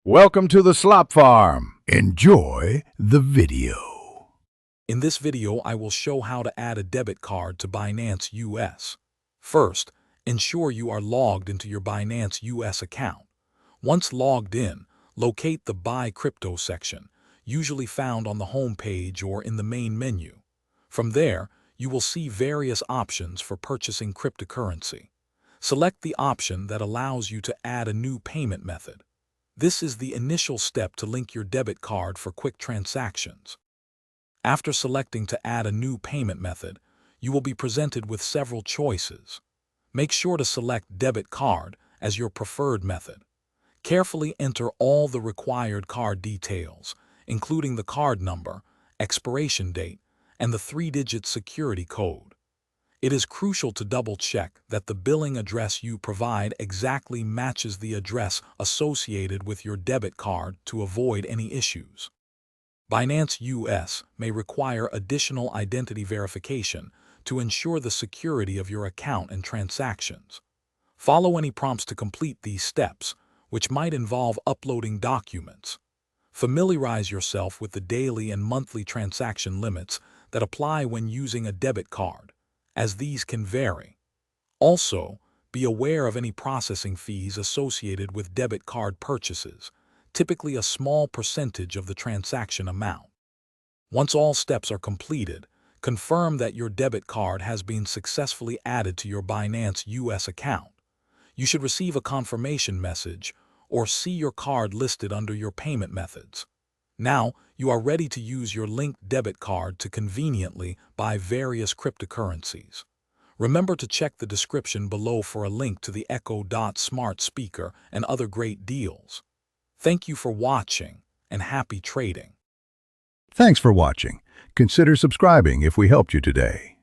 Welcome to the Slop Farm. Enjoy the video. In this video, I will show how to add a debit card to Binance US. First, ensure you are logged into your Binance US account. Once logged in, locate the Buy Crypto section, usually found on the home page or in the main menu. From there, you will see various options for purchasing cryptocurrency. Select the option that allows you to add a new payment method. This is the initial step to link your debit card for quick transactions. After selecting to add a new payment method, you will be presented with several choices. Make sure to select debit card as your preferred method. Carefully enter all the required card details, including the card number, expiration date, and the 3-digit security code. It is crucial to double-check that the billing address you provide exactly matches the address associated with your debit card to avoid any issues. Binance US may require additional identity verification to ensure the security of your account and transactions. Follow any prompts to complete these steps, which might involve uploading documents. Familiarize yourself with the daily and monthly transaction limits that apply when using a debit card, as these can vary. Also, be aware of any processing fees associated with debit card purchases, typically a small percentage of the transaction amount. Once all steps are completed, confirm that your debit card has been successfully added to your Binance US account. You should receive a confirmation message or see your card listed under your payment methods. Now, you are ready to use your linked debit card to conveniently buy various cryptocurrencies. Remember to check the description below for a link to the Echo Dot smart speaker and other great deals. Thank you for watching, and happy trading. Thanks for watching. Consider subscribing if we helped you today.